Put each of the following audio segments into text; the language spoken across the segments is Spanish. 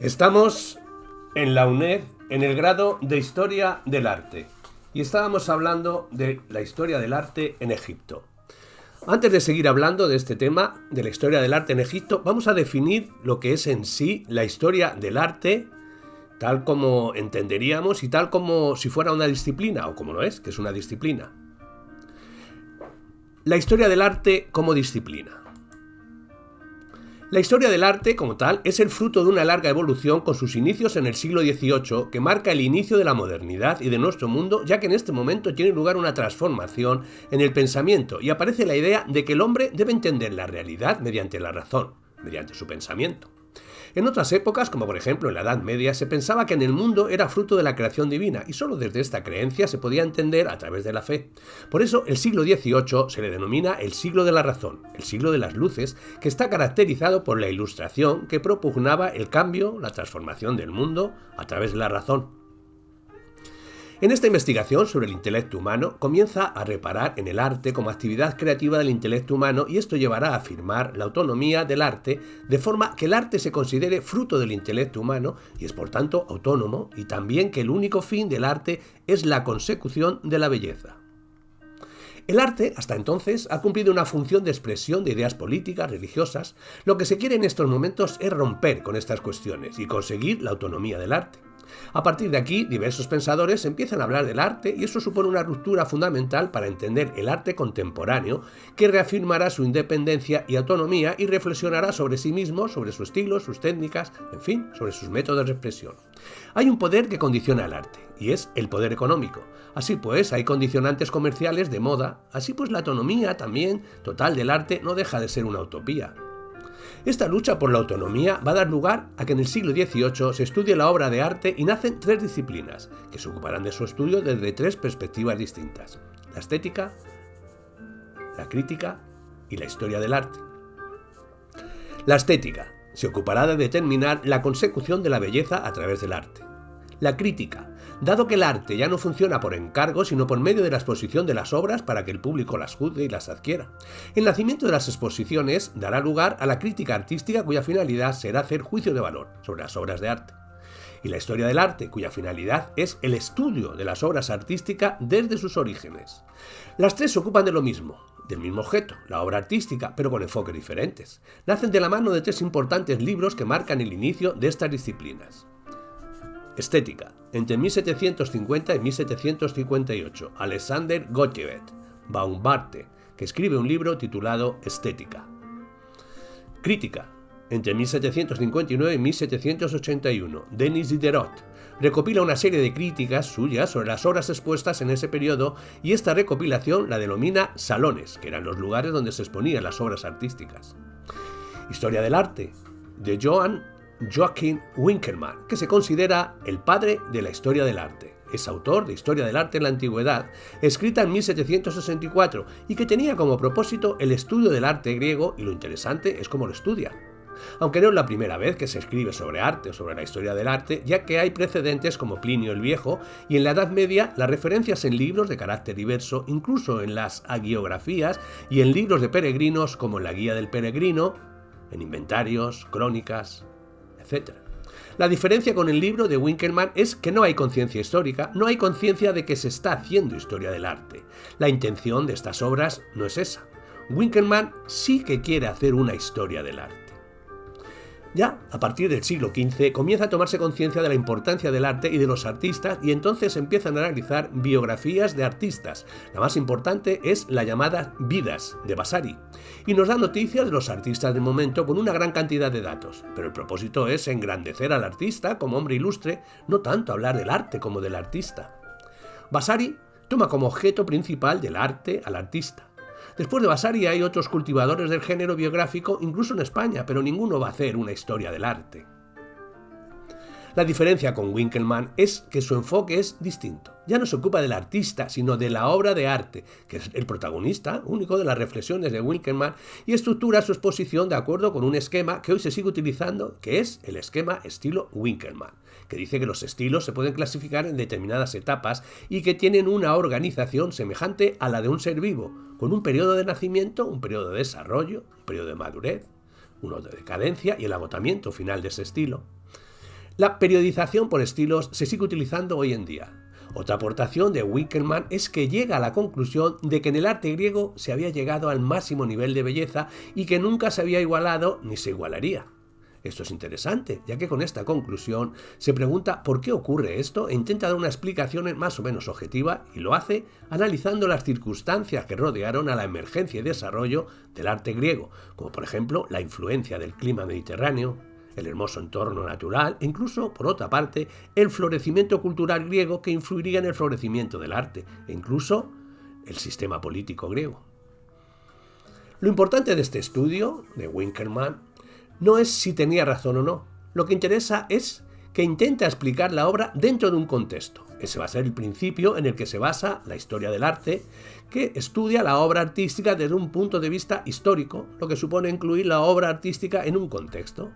Estamos en la UNED en el grado de Historia del Arte y estábamos hablando de la historia del arte en Egipto. Antes de seguir hablando de este tema, de la historia del arte en Egipto, vamos a definir lo que es en sí la historia del arte, tal como entenderíamos y tal como si fuera una disciplina, o como lo es, que es una disciplina. La historia del arte como disciplina. La historia del arte, como tal, es el fruto de una larga evolución con sus inicios en el siglo XVIII, que marca el inicio de la modernidad y de nuestro mundo, ya que en este momento tiene lugar una transformación en el pensamiento y aparece la idea de que el hombre debe entender la realidad mediante la razón, mediante su pensamiento. En otras épocas, como por ejemplo en la Edad Media, se pensaba que en el mundo era fruto de la creación divina y solo desde esta creencia se podía entender a través de la fe. Por eso el siglo XVIII se le denomina el siglo de la razón, el siglo de las luces, que está caracterizado por la Ilustración que propugnaba el cambio, la transformación del mundo a través de la razón. En esta investigación sobre el intelecto humano comienza a reparar en el arte como actividad creativa del intelecto humano y esto llevará a afirmar la autonomía del arte de forma que el arte se considere fruto del intelecto humano y es por tanto autónomo y también que el único fin del arte es la consecución de la belleza. El arte, hasta entonces, ha cumplido una función de expresión de ideas políticas, religiosas. Lo que se quiere en estos momentos es romper con estas cuestiones y conseguir la autonomía del arte. A partir de aquí, diversos pensadores empiezan a hablar del arte y eso supone una ruptura fundamental para entender el arte contemporáneo que reafirmará su independencia y autonomía y reflexionará sobre sí mismo, sobre su estilo, sus técnicas, en fin, sobre sus métodos de expresión. Hay un poder que condiciona el arte y es el poder económico. Así pues, hay condicionantes comerciales de moda, así pues la autonomía también total del arte no deja de ser una utopía. Esta lucha por la autonomía va a dar lugar a que en el siglo XVIII se estudie la obra de arte y nacen tres disciplinas, que se ocuparán de su estudio desde tres perspectivas distintas: la estética, la crítica y la historia del arte. La estética se ocupará de determinar la consecución de la belleza a través del arte. La crítica, dado que el arte ya no funciona por encargo, sino por medio de la exposición de las obras para que el público las juzgue y las adquiera. El nacimiento de las exposiciones dará lugar a la crítica artística cuya finalidad será hacer juicio de valor sobre las obras de arte. Y la historia del arte, cuya finalidad es el estudio de las obras artísticas desde sus orígenes. Las tres se ocupan de lo mismo, del mismo objeto, la obra artística, pero con enfoques diferentes. Nacen de la mano de tres importantes libros que marcan el inicio de estas disciplinas. Estética, entre 1750 y 1758, Alexander Gottlieb Baumgarten, que escribe un libro titulado Estética. Crítica, entre 1759 y 1781, Denis Diderot, recopila una serie de críticas suyas sobre las obras expuestas en ese periodo y esta recopilación la denomina salones, que eran los lugares donde se exponían las obras artísticas. Historia del arte, de Joachim Winckelmann, que se considera el padre de la historia del arte. Es autor de Historia del arte en la Antigüedad, escrita en 1764 y que tenía como propósito el estudio del arte griego y lo interesante es cómo lo estudia. Aunque no es la primera vez que se escribe sobre arte o sobre la historia del arte, ya que hay precedentes como Plinio el Viejo y en la Edad Media las referencias en libros de carácter diverso, incluso en las hagiografías y en libros de peregrinos como en la Guía del Peregrino, en inventarios, crónicas, etc. La diferencia con el libro de Winckelmann es que no hay conciencia histórica, no hay conciencia de que se está haciendo historia del arte. La intención de estas obras no es esa. Winckelmann sí que quiere hacer una historia del arte. Ya a partir del siglo XV comienza a tomarse conciencia de la importancia del arte y de los artistas y entonces empiezan a analizar biografías de artistas. La más importante es la llamada Vidas de Vasari y nos da noticias de los artistas del momento con una gran cantidad de datos, pero el propósito es engrandecer al artista como hombre ilustre, no tanto hablar del arte como del artista. Vasari toma como objeto principal del arte al artista. Después de Vasari hay otros cultivadores del género biográfico, incluso en España, pero ninguno va a hacer una historia del arte. La diferencia con Winckelmann es que su enfoque es distinto. Ya no se ocupa del artista, sino de la obra de arte, que es el protagonista único de las reflexiones de Winckelmann, y estructura su exposición de acuerdo con un esquema que hoy se sigue utilizando, que es el esquema estilo Winckelmann, que dice que los estilos se pueden clasificar en determinadas etapas y que tienen una organización semejante a la de un ser vivo, con un periodo de nacimiento, un periodo de desarrollo, un periodo de madurez, uno de decadencia y el agotamiento final de ese estilo. La periodización por estilos se sigue utilizando hoy en día. Otra aportación de Winckelmann es que llega a la conclusión de que en el arte griego se había llegado al máximo nivel de belleza y que nunca se había igualado ni se igualaría. Esto es interesante, ya que con esta conclusión se pregunta por qué ocurre esto e intenta dar una explicación más o menos objetiva, y lo hace analizando las circunstancias que rodearon a la emergencia y desarrollo del arte griego, como por ejemplo la influencia del clima mediterráneo, el hermoso entorno natural e incluso, por otra parte, el florecimiento cultural griego que influiría en el florecimiento del arte e incluso el sistema político griego. Lo importante de este estudio, de Winckelmann, no es si tenía razón o no. Lo que interesa es que intenta explicar la obra dentro de un contexto. Ese va a ser el principio en el que se basa la historia del arte, que estudia la obra artística desde un punto de vista histórico, lo que supone incluir la obra artística en un contexto.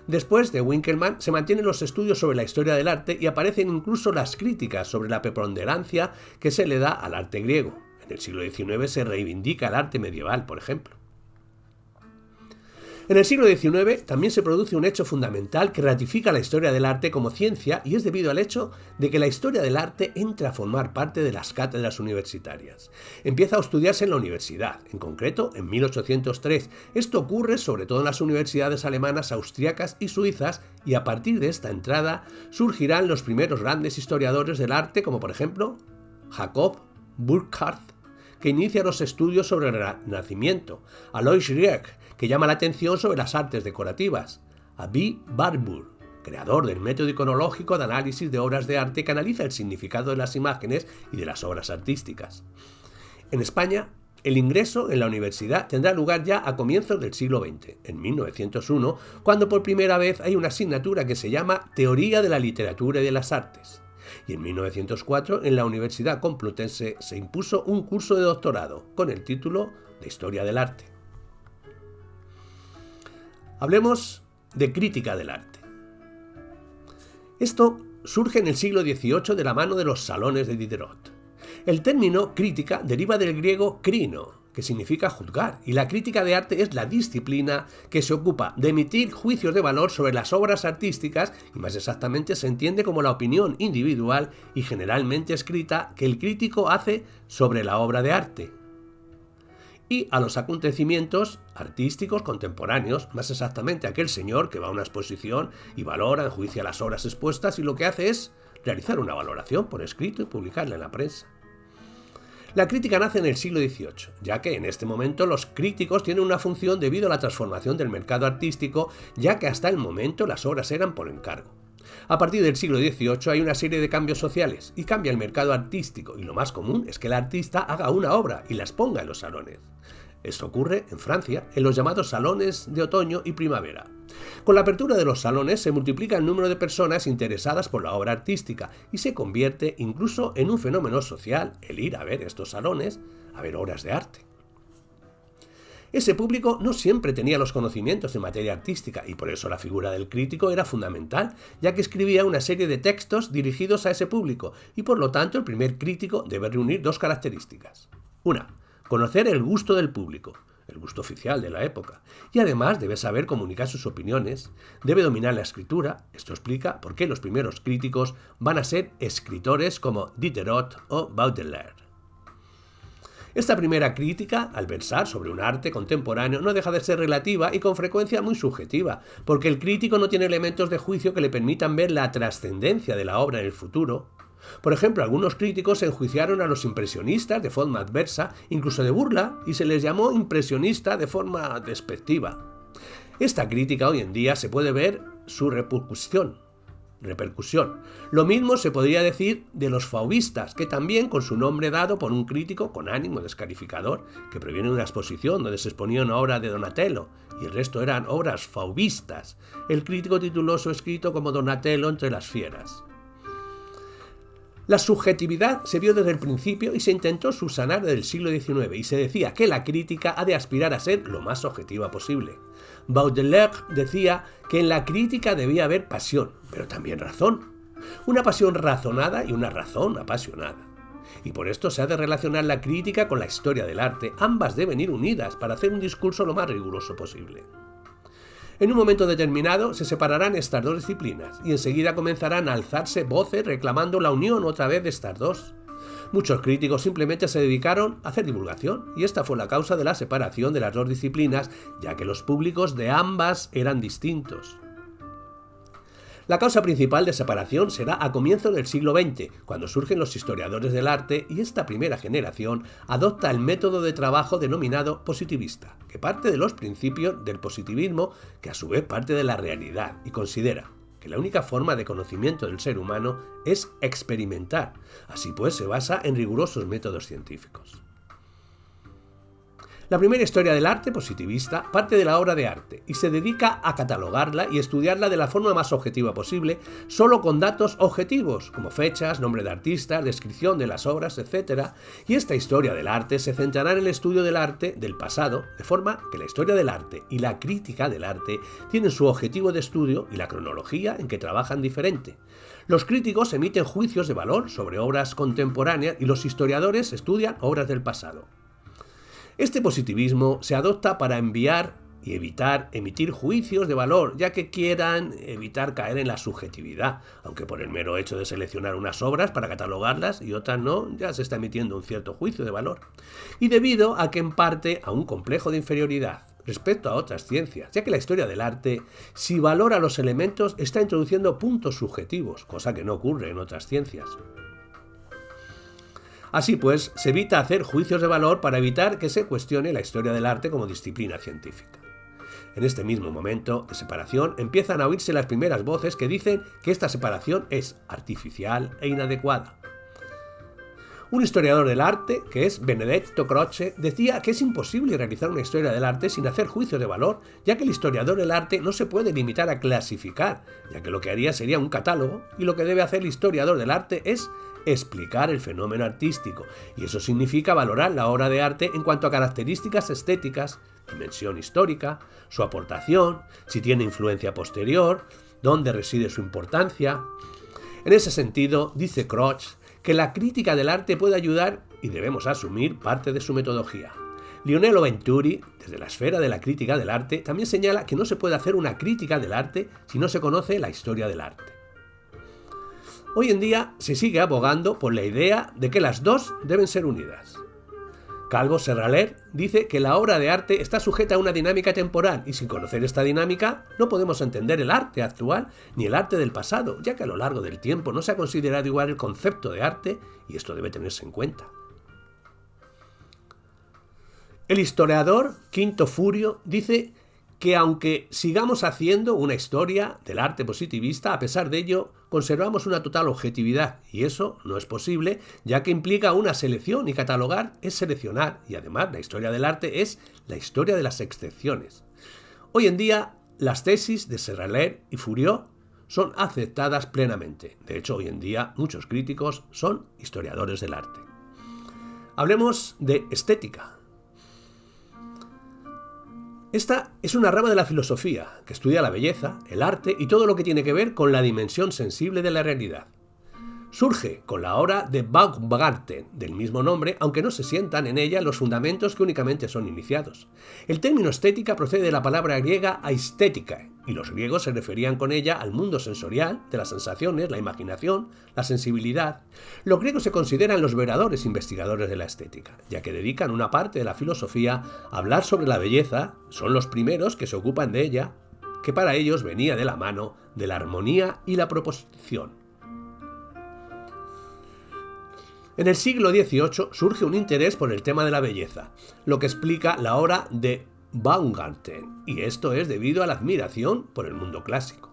Después de Winckelmann se mantienen los estudios sobre la historia del arte y aparecen incluso las críticas sobre la preponderancia que se le da al arte griego. En el siglo XIX se reivindica el arte medieval, por ejemplo. En el siglo XIX también se produce un hecho fundamental que ratifica la historia del arte como ciencia, y es debido al hecho de que la historia del arte entra a formar parte de las cátedras universitarias. Empieza a estudiarse en la universidad, en concreto en 1803. Esto ocurre sobre todo en las universidades alemanas, austriacas y suizas, y a partir de esta entrada surgirán los primeros grandes historiadores del arte, como por ejemplo Jacob Burckhardt, que inicia los estudios sobre el Renacimiento, Alois Rieck, que llama la atención sobre las artes decorativas, Aby Warburg, creador del método iconológico de análisis de obras de arte que analiza el significado de las imágenes y de las obras artísticas. En España, el ingreso en la universidad tendrá lugar ya a comienzos del siglo XX, en 1901, cuando por primera vez hay una asignatura que se llama Teoría de la Literatura y de las Artes. Y en 1904, en la Universidad Complutense, se impuso un curso de doctorado con el título de Historia del Arte. Hablemos de crítica del arte. Esto surge en el siglo XVIII de la mano de los salones de Diderot. El término crítica deriva del griego krino, que significa juzgar, y la crítica de arte es la disciplina que se ocupa de emitir juicios de valor sobre las obras artísticas, y más exactamente se entiende como la opinión individual y generalmente escrita que el crítico hace sobre la obra de arte y a los acontecimientos artísticos contemporáneos, más exactamente aquel señor que va a una exposición y valora, enjuicia las obras expuestas, y lo que hace es realizar una valoración por escrito y publicarla en la prensa. La crítica nace en el siglo XVIII, ya que en este momento los críticos tienen una función debido a la transformación del mercado artístico, ya que hasta el momento las obras eran por encargo. A partir del siglo XVIII hay una serie de cambios sociales y cambia el mercado artístico, y lo más común es que el artista haga una obra y la exponga en los salones. Esto ocurre en Francia, en los llamados salones de otoño y primavera. Con la apertura de los salones se multiplica el número de personas interesadas por la obra artística y se convierte incluso en un fenómeno social el ir a ver estos salones, a ver obras de arte. Ese público no siempre tenía los conocimientos en materia artística, y por eso la figura del crítico era fundamental, ya que escribía una serie de textos dirigidos a ese público, y por lo tanto el primer crítico debe reunir dos características. Una, conocer el gusto del público, el gusto oficial de la época, y además debe saber comunicar sus opiniones, debe dominar la escritura. Esto explica por qué los primeros críticos van a ser escritores como Diderot o Baudelaire. Esta primera crítica, al versar sobre un arte contemporáneo, no deja de ser relativa y con frecuencia muy subjetiva, porque el crítico no tiene elementos de juicio que le permitan ver la trascendencia de la obra en el futuro. Por ejemplo, algunos críticos enjuiciaron a los impresionistas de forma adversa, incluso de burla, y se les llamó impresionista de forma despectiva. Esta crítica hoy en día se puede ver su repercusión. Lo mismo se podría decir de los fauvistas, que también, con su nombre dado por un crítico con ánimo descalificador, que proviene de una exposición donde se exponía una obra de Donatello, y el resto eran obras fauvistas. El crítico tituló su escrito como Donatello entre las fieras. La subjetividad se vio desde el principio y se intentó subsanar desde el siglo XIX, y se decía que la crítica ha de aspirar a ser lo más objetiva posible. Baudelaire decía que en la crítica debía haber pasión, pero también razón. Una pasión razonada y una razón apasionada. Y por esto se ha de relacionar la crítica con la historia del arte. Ambas deben ir unidas para hacer un discurso lo más riguroso posible. En un momento determinado se separarán estas dos disciplinas y enseguida comenzarán a alzarse voces reclamando la unión otra vez de estas dos. Muchos críticos simplemente se dedicaron a hacer divulgación y esta fue la causa de la separación de las dos disciplinas, ya que los públicos de ambas eran distintos. La causa principal de separación será a comienzos del siglo XX, cuando surgen los historiadores del arte y esta primera generación adopta el método de trabajo denominado positivista, que parte de los principios del positivismo, que a su vez parte de la realidad, y considera que la única forma de conocimiento del ser humano es experimentar. Así pues, se basa en rigurosos métodos científicos. La primera historia del arte positivista parte de la obra de arte y se dedica a catalogarla y estudiarla de la forma más objetiva posible, solo con datos objetivos, como fechas, nombre de artistas, descripción de las obras, etc. Y esta historia del arte se centrará en el estudio del arte del pasado, de forma que la historia del arte y la crítica del arte tienen su objetivo de estudio y la cronología en que trabajan diferente. Los críticos emiten juicios de valor sobre obras contemporáneas y los historiadores estudian obras del pasado. Este positivismo se adopta para enviar y evitar emitir juicios de valor, ya que quieran evitar caer en la subjetividad, aunque por el mero hecho de seleccionar unas obras para catalogarlas y otras no, ya se está emitiendo un cierto juicio de valor. Y debido a que en parte a un complejo de inferioridad respecto a otras ciencias, ya que la historia del arte, si valora los elementos, está introduciendo puntos subjetivos, cosa que no ocurre en otras ciencias. Así pues, se evita hacer juicios de valor para evitar que se cuestione la historia del arte como disciplina científica. En este mismo momento de separación empiezan a oírse las primeras voces que dicen que esta separación es artificial e inadecuada. Un historiador del arte, que es Benedetto Croce, decía que es imposible realizar una historia del arte sin hacer juicios de valor, ya que el historiador del arte no se puede limitar a clasificar, ya que lo que haría sería un catálogo, y lo que debe hacer el historiador del arte es explicar el fenómeno artístico, y eso significa valorar la obra de arte en cuanto a características estéticas, dimensión histórica, su aportación, si tiene influencia posterior, dónde reside su importancia. En ese sentido, dice Croce, que la crítica del arte puede ayudar y debemos asumir parte de su metodología. Lionello Venturi, desde la esfera de la crítica del arte, también señala que no se puede hacer una crítica del arte si no se conoce la historia del arte. Hoy en día se sigue abogando por la idea de que las dos deben ser unidas. Calvo Serraler dice que la obra de arte está sujeta a una dinámica temporal y sin conocer esta dinámica no podemos entender el arte actual ni el arte del pasado, ya que a lo largo del tiempo no se ha considerado igual el concepto de arte y esto debe tenerse en cuenta. El historiador Quinto Furio dice que aunque sigamos haciendo una historia del arte positivista, a pesar de ello, conservamos una total objetividad, y eso no es posible, ya que implica una selección, y catalogar es seleccionar, y además la historia del arte es la historia de las excepciones. Hoy en día, las tesis de Serraler y Furio son aceptadas plenamente. De hecho, hoy en día, muchos críticos son historiadores del arte. Hablemos de estética. Esta es una rama de la filosofía que estudia la belleza, el arte y todo lo que tiene que ver con la dimensión sensible de la realidad. Surge con la obra de Baumgarten, del mismo nombre, aunque no se sientan en ella los fundamentos que únicamente son iniciados. El término estética procede de la palabra griega aesthetica, y los griegos se referían con ella al mundo sensorial, de las sensaciones, la imaginación, la sensibilidad. Los griegos se consideran los verdaderos investigadores de la estética, ya que dedican una parte de la filosofía a hablar sobre la belleza, son los primeros que se ocupan de ella, que para ellos venía de la mano de la armonía y la proposición. En el siglo XVIII surge un interés por el tema de la belleza, lo que explica la obra de Baumgarten, y esto es debido a la admiración por el mundo clásico.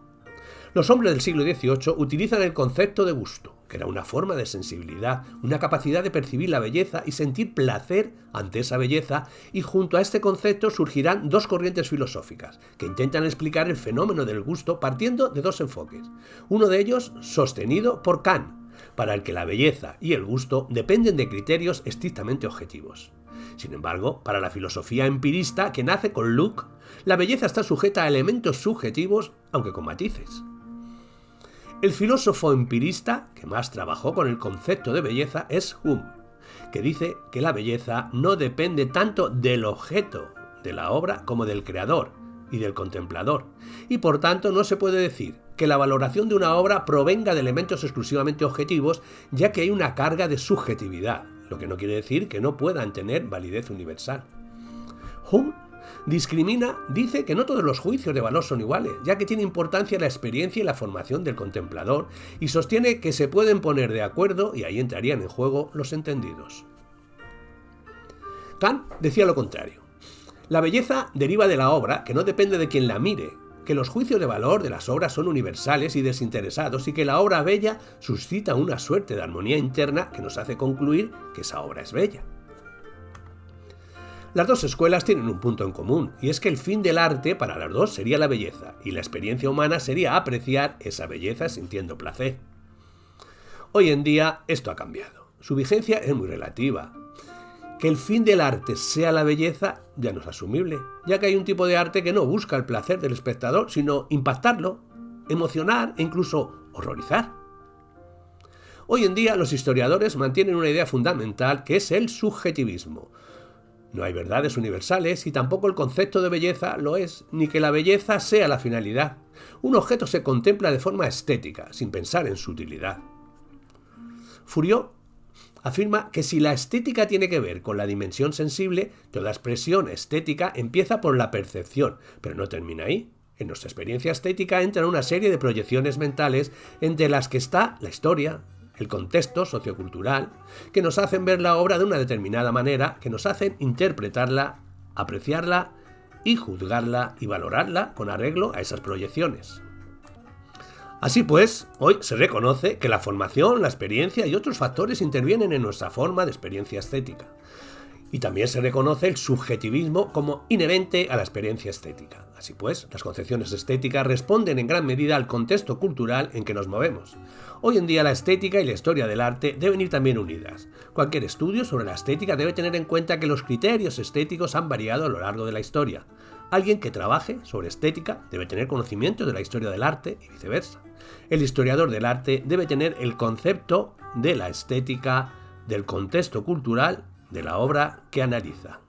Los hombres del siglo XVIII utilizan el concepto de gusto, que era una forma de sensibilidad, una capacidad de percibir la belleza y sentir placer ante esa belleza, y junto a este concepto surgirán dos corrientes filosóficas, que intentan explicar el fenómeno del gusto partiendo de dos enfoques. Uno de ellos sostenido por Kant, para el que la belleza y el gusto dependen de criterios estrictamente objetivos. Sin embargo, para la filosofía empirista, que nace con Locke, la belleza está sujeta a elementos subjetivos, aunque con matices. El filósofo empirista que más trabajó con el concepto de belleza es Hume, que dice que la belleza no depende tanto del objeto de la obra como del creador, y del contemplador, y por tanto no se puede decir que la valoración de una obra provenga de elementos exclusivamente objetivos, ya que hay una carga de subjetividad, lo que no quiere decir que no puedan tener validez universal. Hume dice que no todos los juicios de valor son iguales, ya que tiene importancia la experiencia y la formación del contemplador, y sostiene que se pueden poner de acuerdo y ahí entrarían en juego los entendidos. Kant decía lo contrario. La belleza deriva de la obra, que no depende de quien la mire, que los juicios de valor de las obras son universales y desinteresados y que la obra bella suscita una suerte de armonía interna que nos hace concluir que esa obra es bella. Las dos escuelas tienen un punto en común, y es que el fin del arte para las dos sería la belleza, y la experiencia humana sería apreciar esa belleza sintiendo placer. Hoy en día esto ha cambiado. Su vigencia es muy relativa. Que el fin del arte sea la belleza ya no es asumible, ya que hay un tipo de arte que no busca el placer del espectador, sino impactarlo, emocionar e incluso horrorizar. Hoy en día los historiadores mantienen una idea fundamental que es el subjetivismo. No hay verdades universales y tampoco el concepto de belleza lo es, ni que la belleza sea la finalidad. Un objeto se contempla de forma estética, sin pensar en su utilidad. Fourier afirma que si la estética tiene que ver con la dimensión sensible, toda expresión estética empieza por la percepción, pero no termina ahí. En nuestra experiencia estética entran una serie de proyecciones mentales entre las que está la historia, el contexto sociocultural, que nos hacen ver la obra de una determinada manera, que nos hacen interpretarla, apreciarla y juzgarla y valorarla con arreglo a esas proyecciones. Así pues, hoy se reconoce que la formación, la experiencia y otros factores intervienen en nuestra forma de experiencia estética. Y también se reconoce el subjetivismo como inherente a la experiencia estética. Así pues, las concepciones estéticas responden en gran medida al contexto cultural en que nos movemos. Hoy en día la estética y la historia del arte deben ir también unidas. Cualquier estudio sobre la estética debe tener en cuenta que los criterios estéticos han variado a lo largo de la historia. Alguien que trabaje sobre estética debe tener conocimiento de la historia del arte y viceversa. El historiador del arte debe tener el concepto de la estética, del contexto cultural de la obra que analiza.